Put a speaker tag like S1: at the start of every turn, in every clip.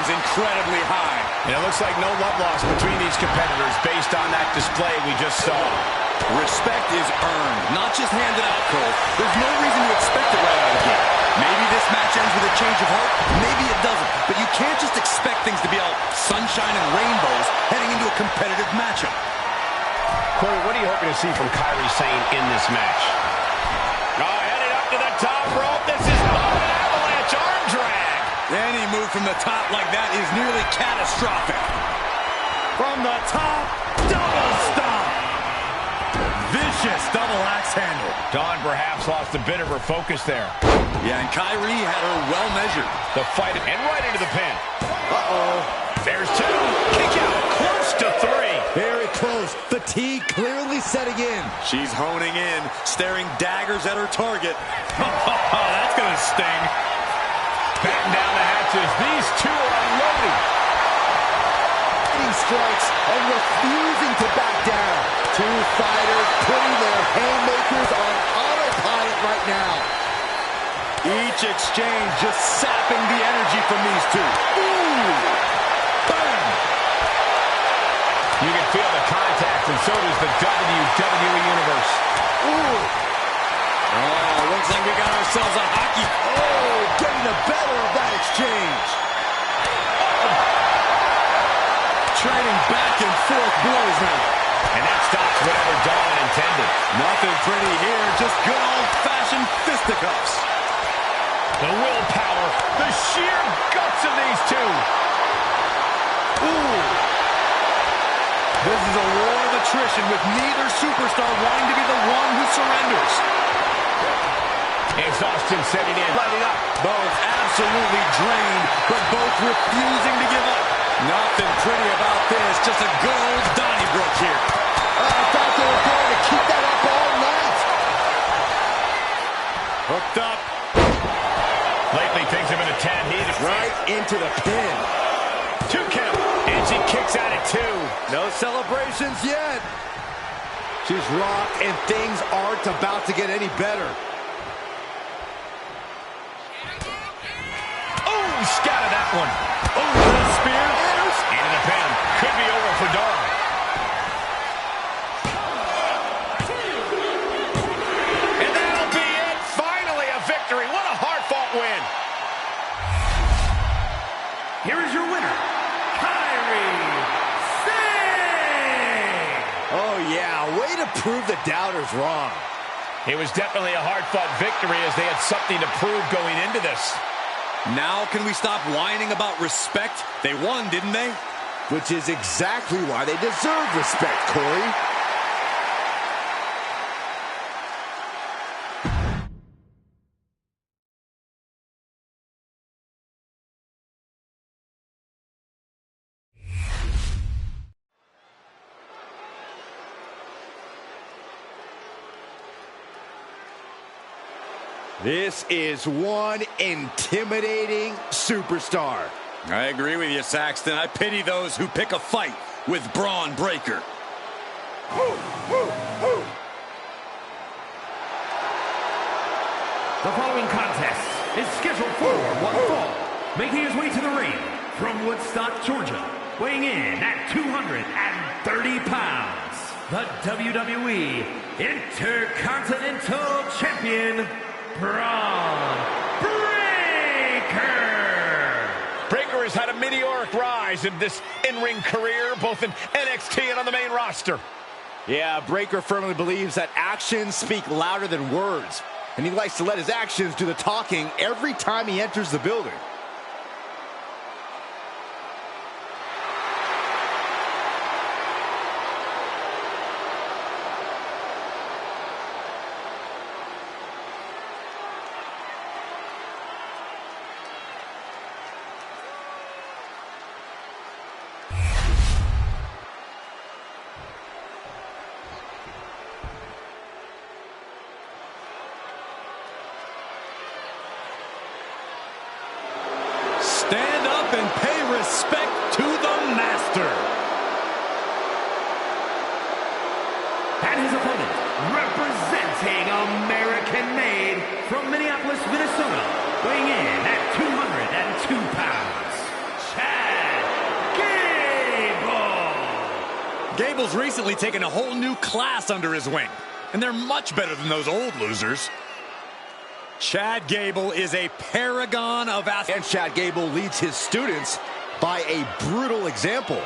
S1: is incredibly high.
S2: And it looks like no love lost between these competitors based on that display we just saw.
S1: Respect is earned, not just handed out, Cole. There's no reason to expect it right out of the gate. Maybe this match ends with a change of heart, maybe it doesn't. But you can't just expect things to be all sunshine and rainbows heading into a competitive matchup.
S2: Corey, what are you hoping to see from Kairi Sane in this match? Oh, headed up to the top rope. This is an avalanche arm drag.
S1: Any move from the top like that is nearly catastrophic.
S3: From the top, double stomp. Vicious double axe handle.
S2: Dawn perhaps lost a bit of her focus there.
S1: Yeah, and Kairi had her well measured.
S2: The fight, and right into the pin.
S3: Uh-oh.
S2: There's two. Kick out. Close to three.
S3: Very close. Fatigue clearly setting in.
S1: She's honing in, staring daggers at her target.
S2: That's going to sting. Batten down the hatches. These two are unloading.
S3: Strikes and refusing to back down. Two fighters putting their haymakers on autopilot right now.
S1: Each exchange just sapping the energy from these two.
S3: Ooh! Bam!
S2: You can feel the contact, and so does the WWE Universe.
S3: Ooh!
S1: Oh, looks like we got ourselves a hockey.
S3: Oh, getting the better of that exchange.
S1: Trading back and forth blows now.
S2: And that stops whatever Dawn intended.
S1: Nothing pretty here, just good old-fashioned fisticuffs.
S2: The willpower, the sheer guts of these two.
S1: Ooh. This is a war of attrition with neither superstar wanting to be the one who surrenders.
S2: Exhaustion setting in.
S1: Lighting up. Both absolutely drained, but both refusing to give up. Nothing pretty about this, just a good old Donnybrook here.
S3: I thought they were going to keep that up all night.
S1: Hooked up.
S2: Lately, things have been a tad heated.
S3: Right into the pin.
S2: 2 count. And she kicks out at 2.
S1: No celebrations yet.
S3: She's rocked, and things aren't about to get any better.
S2: Oh, scattered that one.
S1: Oh, the spear.
S2: Into the pin. Could be over for Dawn. And that'll be it. Finally a victory. What a hard-fought win.
S4: Here is your winner, Kairi Sane!
S3: Oh, yeah, way to prove the doubters wrong.
S2: It was definitely a hard-fought victory as they had something to prove going into this.
S1: Now can we stop whining about respect? They won, didn't they?
S3: Which is exactly why they deserve respect, Corey. This is one intimidating superstar.
S1: I agree with you, Saxton. I pity those who pick a fight with Braun Breaker.
S4: The following contest is scheduled for one fall. Making his way to the ring from Woodstock, Georgia, weighing in at 230 pounds, the WWE Intercontinental Champion, Braun Breaker.
S2: Breaker has had a meteoric rise in this in-ring career, both in NXT and on the main roster.
S3: Yeah, Breaker firmly believes that actions speak louder than words, and he likes to let his actions do the talking every time he enters the building.
S1: Stand up and pay respect to the master.
S4: And his opponent, representing American-made from Minneapolis, Minnesota, weighing in at 202 pounds, Chad
S1: Gable's recently taken a whole new class under his wing, and they're much better than those old losers. Chad Gable is a paragon of athletes.
S3: And Chad Gable leads his students by a brutal example.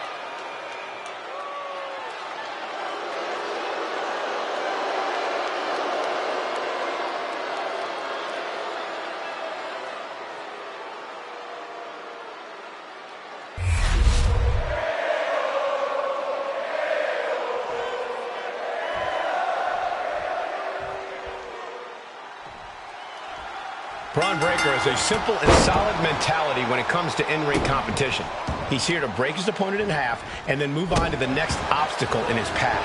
S2: Bron Breakker has a simple and solid mentality when it comes to in-ring competition. He's here to break his opponent in half and then move on to the next obstacle in his path.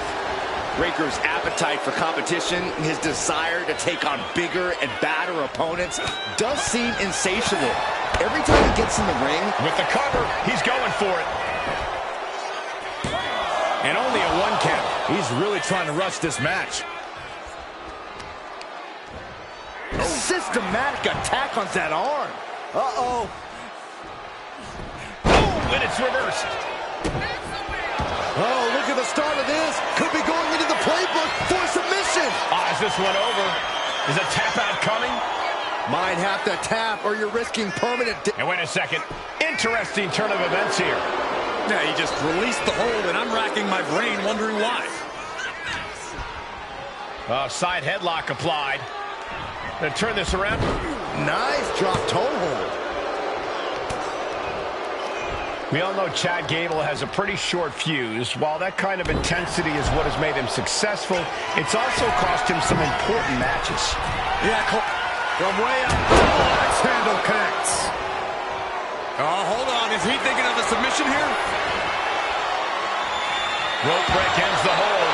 S3: Breakker's appetite for competition, his desire to take on bigger and badder opponents, does seem insatiable. Every time he gets in the ring...
S2: With the cover, he's going for it.
S1: And only a 1 count. He's really trying to rush this match.
S3: Systematic attack on that arm. Uh-oh.
S2: Oh, and it's reversed.
S3: Oh, look at the start of this. Could be going into the playbook for submission.
S2: Is this one over? Is a tap out coming?
S3: Might have to tap or you're risking permanent...
S2: And wait a second. Interesting turn of events here.
S1: Yeah, he just released the hold, and I'm racking my brain wondering why.
S2: Side headlock applied. Gonna turn this around.
S3: Nice drop toe hold.
S2: We all know Chad Gable has a pretty short fuse. While that kind of intensity is what has made him successful, it's also cost him some important matches.
S1: Yeah, from way up. Oh, axe handle connects. Oh, hold on. Is he thinking of a submission here?
S2: Rope break ends the hold.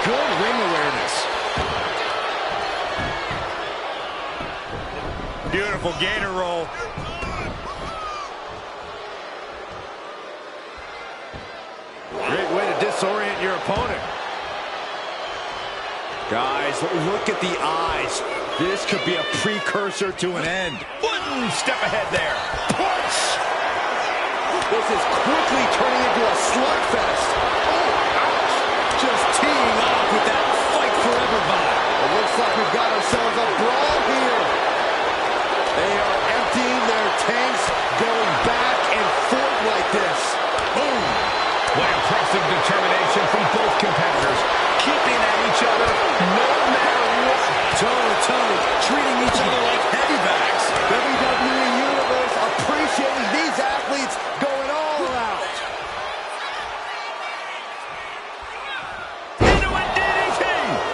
S3: Good ring awareness.
S1: Beautiful gator roll.
S3: Great way to disorient your opponent. Guys, look at the eyes. This could be a precursor to an end.
S2: One step ahead there.
S3: Punch! This is quickly turning into a slugfest. Oh, ouch.
S1: Just teeing off with that fight forever vibe.
S3: It looks like we've got ourselves a brawl here. They are emptying their tanks, going back and forth like this. Boom!
S2: What impressive determination from both competitors, keeping at each other no matter what.
S1: Toe-to-toe, treating each other like heavy bags.
S3: WWE Universe appreciating these athletes going all out.
S2: Into a DDT!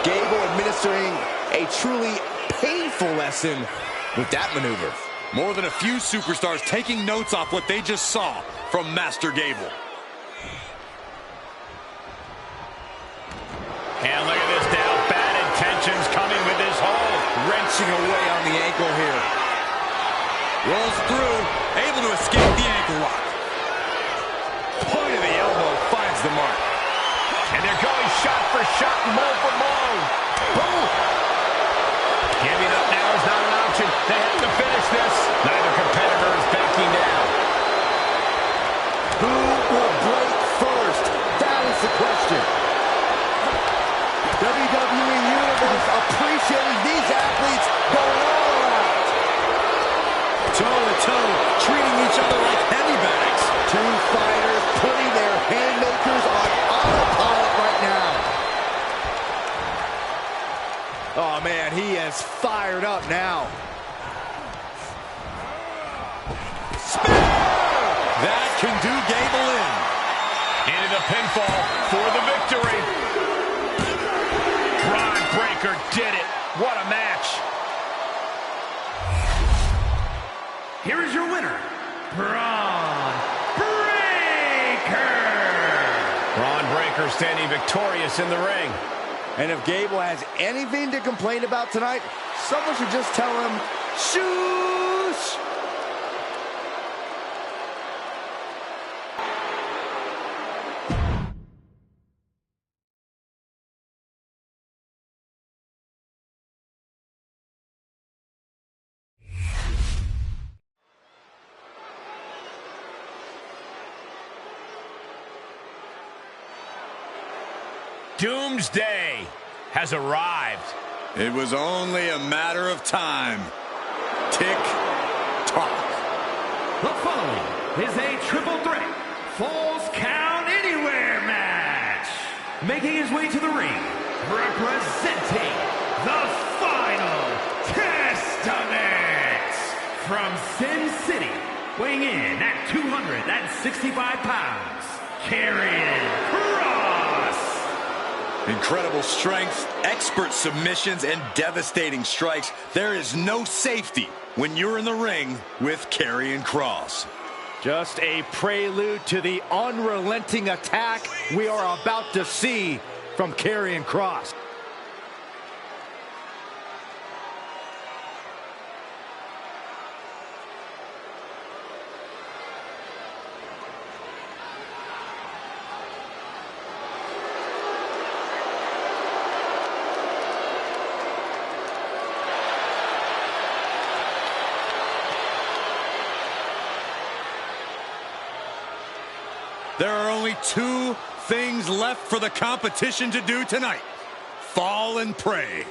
S3: Gable administering a truly painful lesson with that maneuver.
S1: More than a few superstars taking notes off what they just saw from Master Gable.
S2: And look at this now. Bad intentions coming with this hold.
S3: Wrenching away on the ankle here.
S1: Rolls through, able to escape the ankle lock.
S3: Point of the elbow finds the mark.
S2: And they're going shot for shot, blow for blow.
S3: Boom!
S2: Giving up now is not an option. They have to finish this. Neither competitor is backing down.
S3: Who will break first? That is the question. WWE Universe appreciating these athletes going all out.
S1: Toe-to-toe, treating each other like heavy bags.
S3: Two fighters putting their haymakers on autopilot right now. Oh, man, he is fired up now.
S1: Spear! That can do Gable in.
S2: Into the pinfall for the victory. Bron Breakker did it. What a match.
S4: Here is your winner, Bron Breakker.
S2: Bron Breakker standing victorious in the ring.
S3: And if Gable has anything to complain about tonight, someone should just tell him, shoosh!
S2: Doomsday has arrived.
S1: It was only a matter of time. Tick tock.
S4: The following is a triple threat Falls Count Anywhere match. Making his way to the ring, representing the Final Testament from Sin City, weighing in at 265 pounds, Karrion Kross.
S1: Incredible strength, expert submissions, and devastating strikes. There is no safety when you're in the ring with Karrion Kross.
S3: Just a prelude to the unrelenting attack we are about to see from Karrion Kross.
S1: There are only two things left for the competition to do tonight. Fall and pray.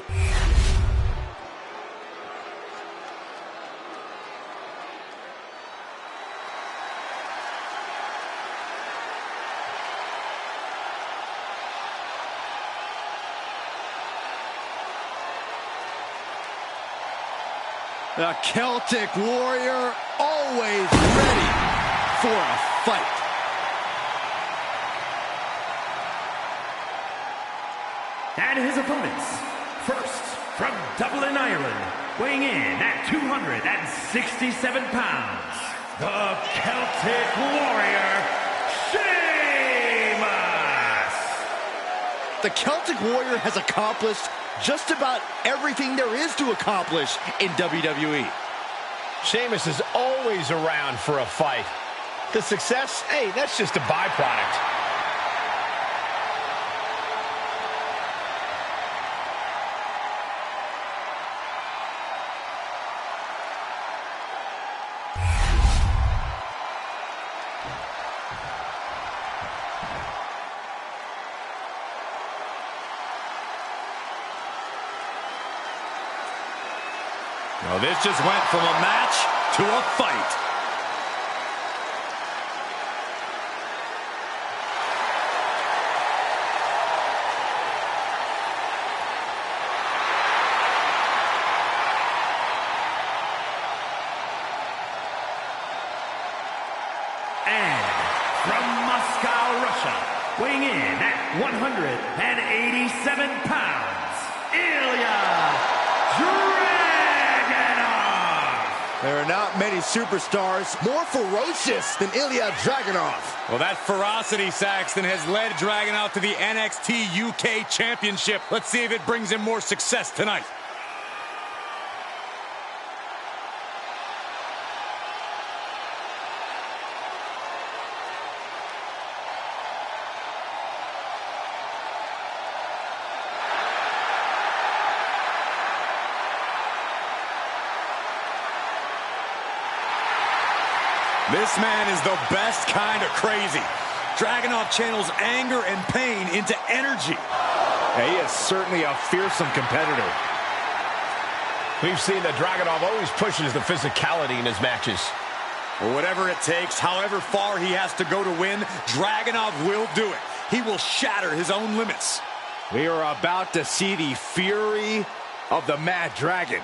S3: The Celtic Warrior always ready for a fight.
S4: And his opponents, first from Dublin, Ireland, weighing in at 267 pounds, the Celtic Warrior, Sheamus!
S3: The Celtic Warrior has accomplished just about everything there is to accomplish in WWE.
S2: Sheamus is always around for a fight. The success, hey, that's just a byproduct.
S1: Well, this just went from a match to a fight.
S4: And from Moscow, Russia, weighing in at 187 pounds, Ilya
S3: There are not many superstars more ferocious than Ilya Dragunov.
S1: Well, that ferocity, Saxton, has led Dragunov to the NXT UK Championship. Let's see if it brings him more success tonight. This man is the best kind of crazy. Dragunov channels anger and pain into energy.
S3: Yeah, he is certainly a fearsome competitor.
S2: We've seen that Dragunov always pushes the physicality in his matches.
S1: Well, whatever it takes, however far he has to go to win, Dragunov will do it. He will shatter his own limits.
S3: We are about to see the fury of the Mad Dragon.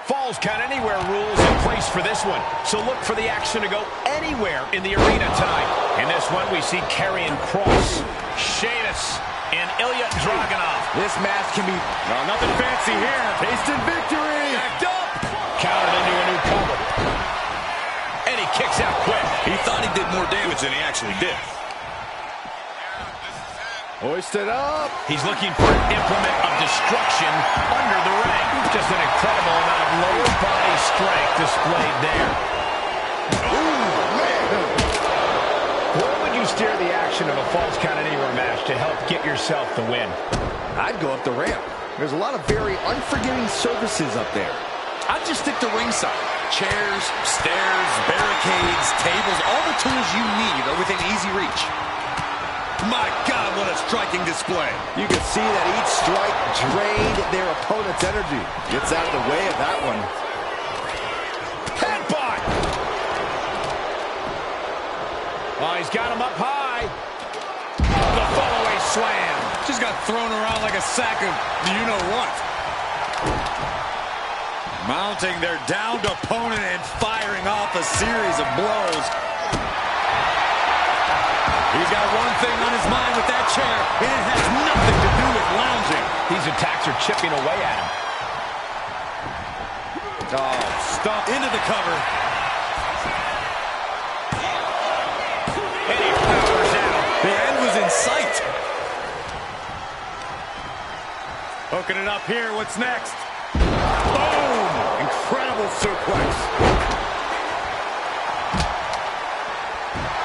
S2: Falls Count Anywhere rules in place for this one, so look for the action to go anywhere in the arena tonight. In this one, we see Karrion Kross, Sheamus, and Ilya Dragunov.
S3: This match can be...
S1: Well, nothing fancy here.
S3: Tasted victory!
S1: Backed up!
S2: Countered into a new cover. And he kicks out quick.
S1: He thought he did more damage than he actually did.
S3: Hoisted up.
S2: He's looking for an implement of destruction under the ring. Just an incredible amount of lower body strength displayed there.
S3: Ooh, man.
S2: Where would you steer the action of a Falls Count Anywhere match to help get yourself the win?
S3: I'd go up the ramp. There's a lot of very unforgiving surfaces up there.
S1: I'd just stick to ringside. Chairs, stairs, barricades, tables, all the tools you need are within easy reach. My God, what a striking display.
S3: You can see that each strike drained their opponent's energy. Gets out of the way of that one.
S2: Headbutt! Oh, he's got him up high. The follow-away slam.
S1: Just got thrown around like a sack of you-know-what. Mounting their downed opponent and firing off a series of blows. He's got one thing on his mind with that chair, and it has nothing to do with lounging.
S2: These attacks are chipping away at him.
S1: Oh, stumped into the cover.
S2: And he powers out.
S1: The end was in sight. Hooking it up here. What's next? Boom! Incredible suplex.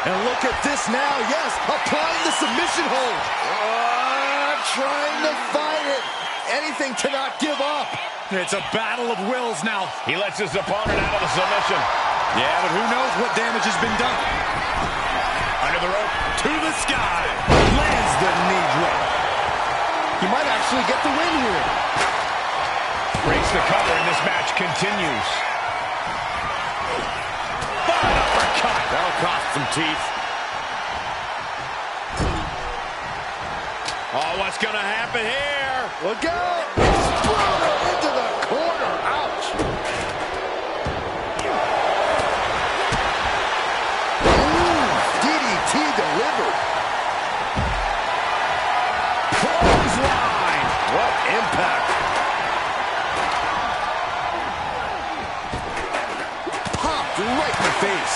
S3: And look at this now. Yes, applying the submission hold. Trying to fight it. Anything to not give up.
S1: It's a battle of wills now.
S2: He lets his opponent out of the submission.
S1: Yeah, but who knows what damage has been done.
S2: Under the rope.
S1: To the sky. Lands the knee drop.
S3: He might actually get the win here.
S2: Breaks the cover, and this match continues. Fine uppercut.
S1: That'll cost some teeth.
S2: Oh, what's going to happen here?
S3: Look out! Exploder into the corner. Ouch! Ooh, DDT delivered.
S2: Clothesline.
S3: What impact! Popped right in the face.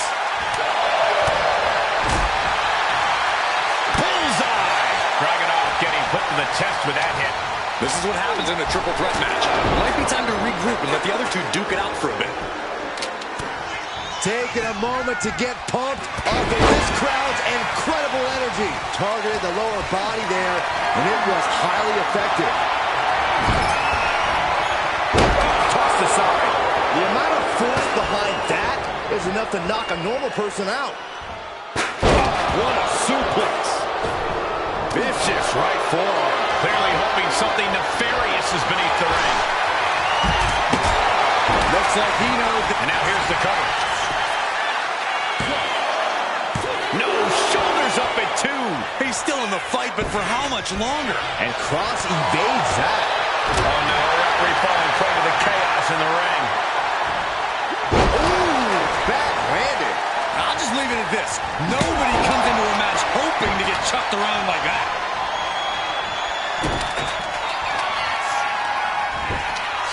S2: Bullseye. Dragunov getting put to the test with that hit.
S1: This is what happens in a triple threat match. It might be time to regroup and let the other two duke it out for a bit.
S3: Taking a moment to get pumped off of this crowd's incredible energy. Targeted the lower body there, and it was highly effective.
S2: Tossed aside.
S3: The amount of force behind that is enough to knock a normal person out.
S1: What a suplex.
S2: Vicious right forearm. Clearly hoping something nefarious is beneath the ring.
S1: Looks like he knows.
S2: And now here's the cover. No, shoulders up at 2.
S1: He's still in the fight, but for how much longer?
S3: And Cross evades that.
S2: Oh no, referee falling prey to the chaos in the ring.
S3: Ooh, backhanded.
S1: I'll just leave it at this. Nobody comes into a match hoping to get chucked around like that.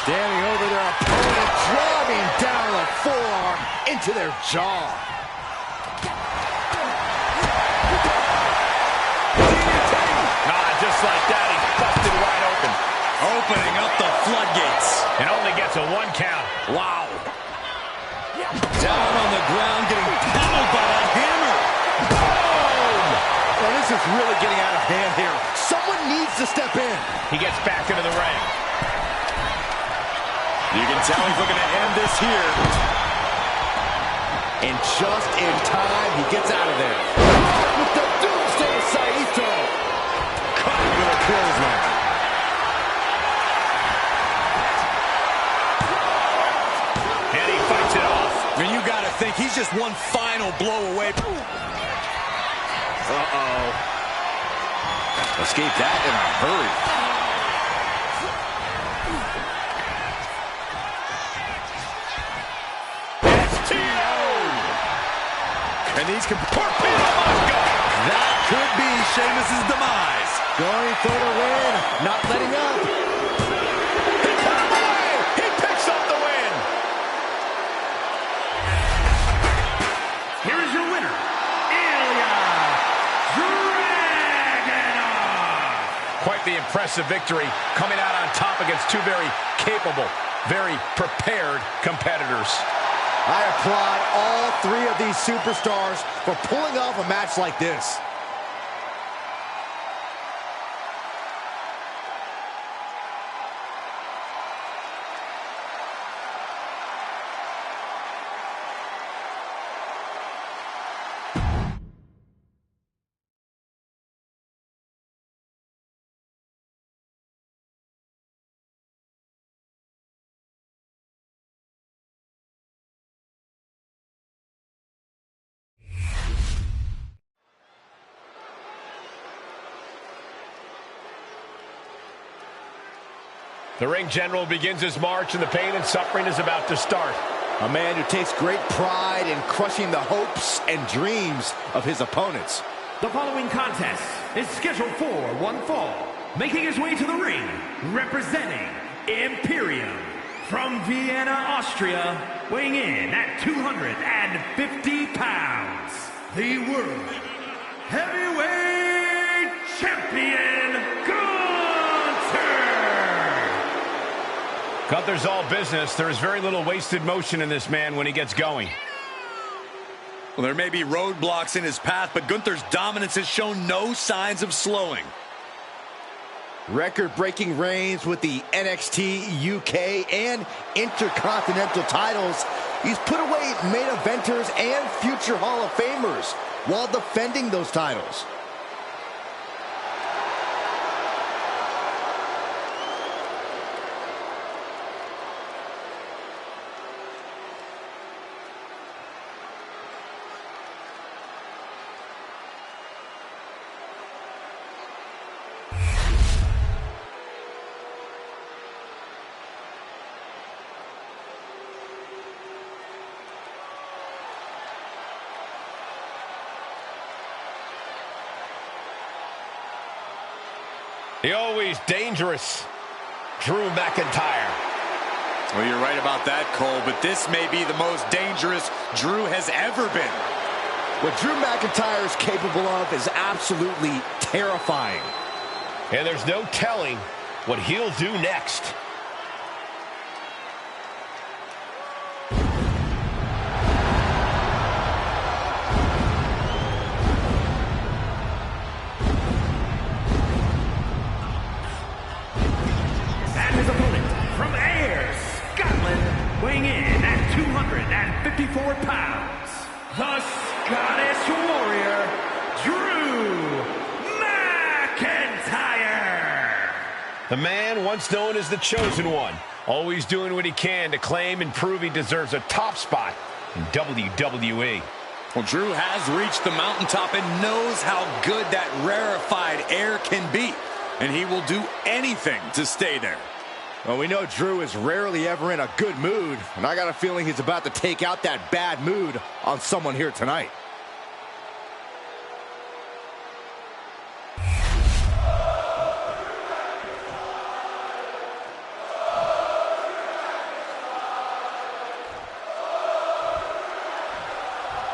S3: Standing over their opponent, driving down the forearm into their jaw.
S2: Just like that, he's busted wide open.
S1: Opening up the floodgates.
S2: And only gets a 1 count.
S1: Wow. Down on the ground, getting pummeled by that hammer.
S3: Boom! Well, this is really getting out of hand here. Someone needs to step in.
S2: He gets back into the ring.
S1: You can tell he's looking to end this here.
S3: And just in time, he gets out of there. With the Doomsday Saito.
S1: Caught with a clothesline.
S2: And he fights it off.
S1: I mean, you got to think he's just one final blow away.
S3: Uh-oh.
S1: Escaped that in a hurry. And these can torpedo Moscow. That could be Sheamus' demise.
S3: Going for the win, not letting up.
S2: He put him away. He picks up the win.
S4: Here is your winner, Ilya Dragunov.
S2: Quite the impressive victory, coming out on top against two very capable, very prepared competitors.
S3: I applaud all 3 of these superstars for pulling off a match like this.
S2: The ring general begins his march, and the pain and suffering is about to start.
S3: A man who takes great pride in crushing the hopes and dreams of his opponents.
S4: The following contest is scheduled for one fall. Making his way to the ring, representing Imperium from Vienna, Austria, weighing in at 250 pounds, the World Heavyweight Champion, Gunther!
S2: Gunther's all business. There is very little wasted motion in this man when he gets going.
S1: Well, there may be roadblocks in his path, but Gunther's dominance has shown no signs of slowing.
S3: Record-breaking reigns with the NXT, UK, and Intercontinental titles. He's put away main eventers and future Hall of Famers while defending those titles.
S2: The always dangerous Drew McIntyre.
S1: Well, you're right about that, Cole, but this may be the most dangerous Drew has ever been.
S3: What Drew McIntyre is capable of is absolutely terrifying.
S2: And there's no telling what he'll do next.
S4: Weighing in at 254 pounds, the Scottish Warrior, Drew McIntyre.
S2: The man once known as the Chosen One, always doing what he can to claim and prove he deserves a top spot in WWE.
S1: Well, Drew has reached the mountaintop and knows how good that rarefied air can be, and he will do anything to stay there.
S3: Well, we know Drew is rarely ever in a good mood, and I got a feeling he's about to take out that bad mood on someone here tonight.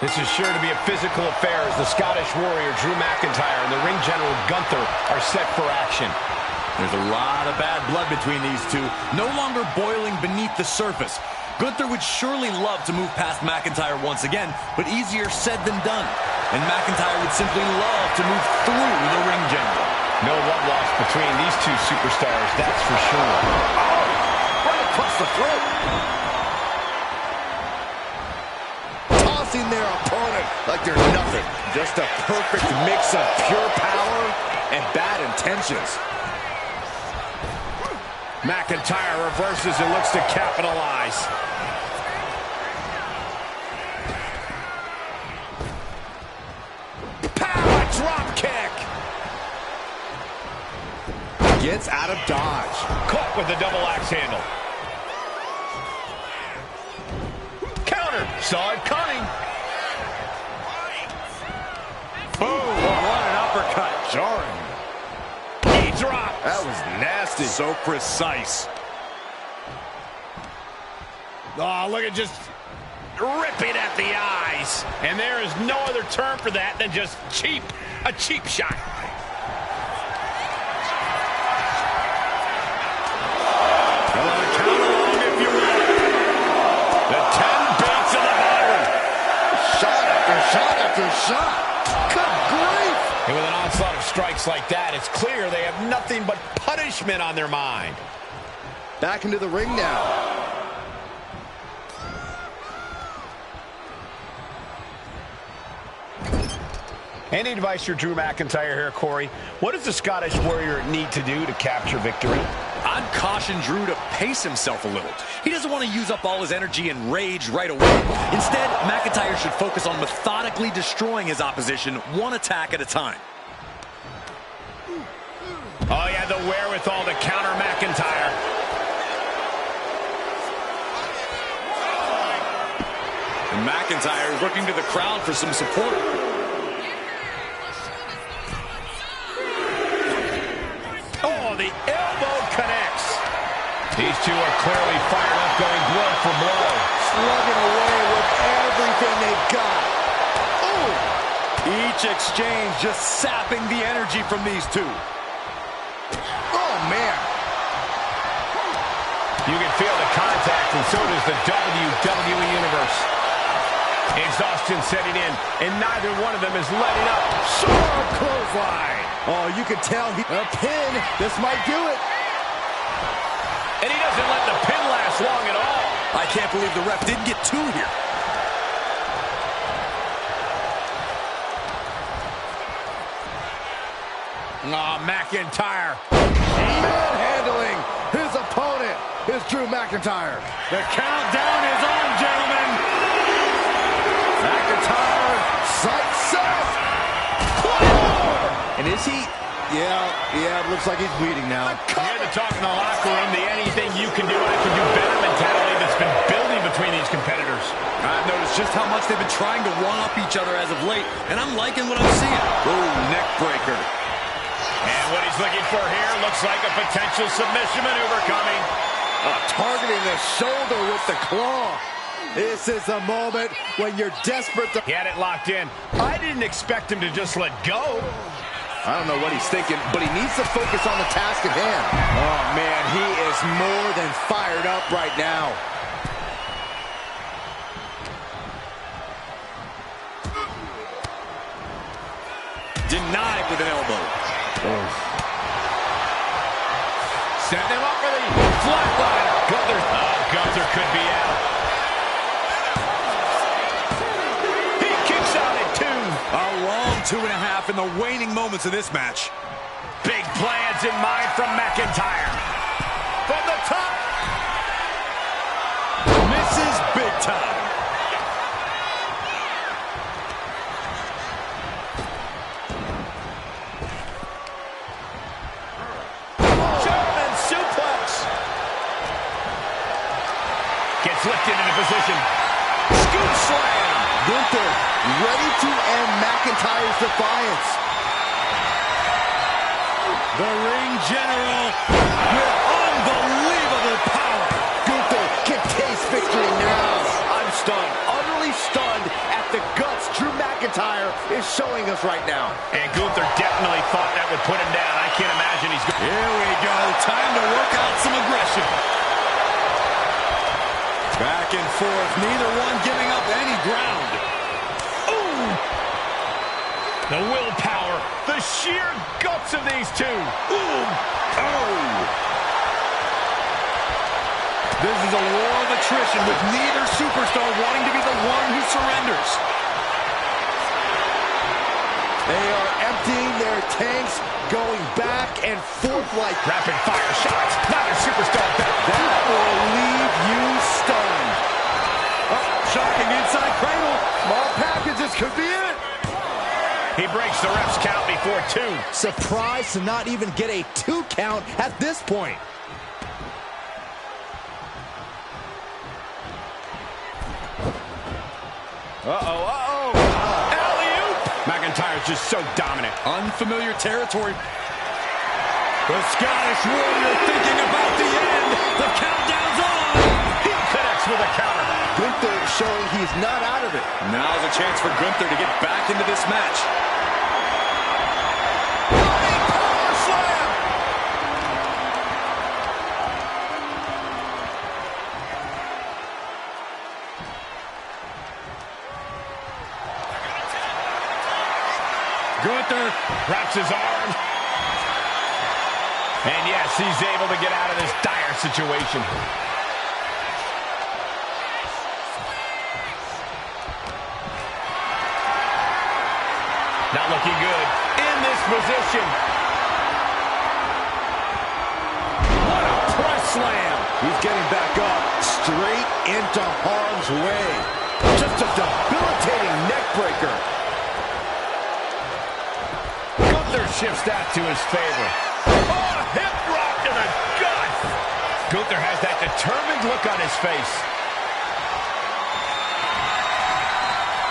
S2: This is sure to be a physical affair as the Scottish Warrior Drew McIntyre and the ring general Gunther are set for action.
S1: There's a lot of bad blood between these two, no longer boiling beneath the surface. Gunther would surely love to move past McIntyre once again, but easier said than done. And McIntyre would simply love to move through the ring general.
S2: No love lost between these two superstars, that's for sure.
S3: Oh, right across the throat. Tossing their opponent like they're nothing. Just a perfect mix of pure power and bad intentions.
S2: McIntyre reverses and looks to capitalize.
S3: Power drop kick. Gets out of dodge.
S2: Caught with the double axe handle. Counter. Saw it coming.
S3: Boom. What an uppercut. Jarring.
S2: Drop.
S3: That was nasty.
S1: So precise.
S2: Oh, look at just ripping at the eyes. And there is no other term for that than just cheap. A cheap shot.
S3: Come on, count along if you will.
S2: The 10 beats of the battery.
S3: Shot after shot after shot. Good grief.
S2: And with an onslaught of strikes like that, it's clear they have nothing but punishment on their mind.
S3: Back into the ring now.
S2: Any advice for Drew McIntyre here, Corey? What does the Scottish Warrior need to do to capture victory?
S1: I'd caution Drew to pace himself a little. He doesn't want to use up all his energy and rage right away. Instead, McIntyre should focus on methodically destroying his opposition one attack at a time.
S2: Oh, he had the wherewithal to counter McIntyre.
S1: McIntyre is looking to the crowd for some support.
S2: Oh, the elbow connects. These two are clearly fired up, going blow for blow.
S3: Slugging away with everything they've got. Ooh.
S1: Each exchange just sapping the energy from these two.
S3: Oh, man.
S2: You can feel the contact, and so does the WWE Universe. Exhaustion setting in, and neither one of them is letting up.
S3: Sharp clothesline. Oh, you can tell a pin. This might do it.
S2: And he doesn't let the pin last long at all.
S1: I can't believe the ref didn't get two here.
S2: Oh, McIntyre.
S3: Manhandling his opponent is Drew McIntyre.
S4: The countdown is on, gentlemen.
S3: McIntyre, success. And is he? Yeah, it looks like he's bleeding now.
S2: You hear the talk in the locker room, the anything you can do, I can do better mentality that's been building between these competitors.
S1: I've noticed just how much they've been trying to one-up each other as of late, and I'm liking what I'm seeing. Ooh, neck breaker.
S2: And what he's looking for here looks like a potential submission maneuver coming.
S3: Targeting the shoulder with the claw. This is a moment when you're desperate to...
S2: He had it locked in. I didn't expect him to just let go.
S3: I don't know what he's thinking, but he needs to focus on the task at hand. Oh, man, he is more than fired up right now.
S1: Denied with an elbow.
S2: Set him up for the flatliner. Gunther could be out. He kicks out at 2.
S1: A long 2.5 in the waning moments of this match.
S2: Big plans in mind from McIntyre. From the top.
S1: Misses big time.
S2: German suplex. Gets lifted into position. Scoop slam.
S3: Gunther ready to end McIntyre's defiance.
S1: The ring general with unbelievable power.
S3: Gunther can taste victory now. I'm stunned, utterly stunned at the guts Drew McIntyre is showing us right now.
S2: And Gunther definitely thought that would put him down. I can't imagine he's going.
S1: Here we go. Time to work out some aggression. Back and forth. Neither one giving up any ground.
S2: Ooh! The willpower. The sheer guts of these two. Ooh!
S1: Oh! This is a war of attrition with neither superstar wanting to be the one who surrenders.
S3: They are emptying their tanks, going back and forth like
S2: Rapid fire shots. Neither superstar back.
S3: that will leave you stunned.
S1: Oh, shocking inside cradle.
S3: Small packages could be it.
S2: He breaks the ref's count before 2.
S3: Surprised to not even get a 2 count at this point.
S2: Alley-oop! McIntyre's just so dominant.
S1: Unfamiliar territory. The Scottish Warrior thinking about the end. The countdown's on.
S2: He connects with a counter.
S3: Gunther showing he's not out of it.
S1: Now's a chance for Gunther to get back into this match.
S2: Power slam! Gunther wraps his arm. And yes, he's able to get out of this dire situation. Not looking good in this position. What a press slam.
S3: He's getting back up, straight into harm's way. Just a debilitating neck breaker.
S2: Gunther shifts that to his favor. Oh, hip drop to the gut. Gunther has that determined look on his face.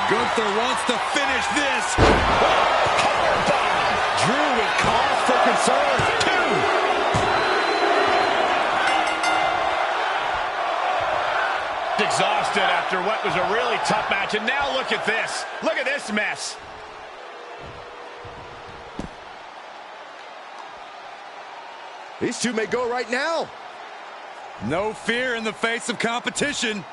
S1: Gunther wants to finish this.
S2: Powerbomb.
S3: Drew with cause for concern.
S2: 2. Exhausted after what was a really tough match, and now look at this. Look at this mess.
S3: These two may go right now.
S1: No fear in the face of competition.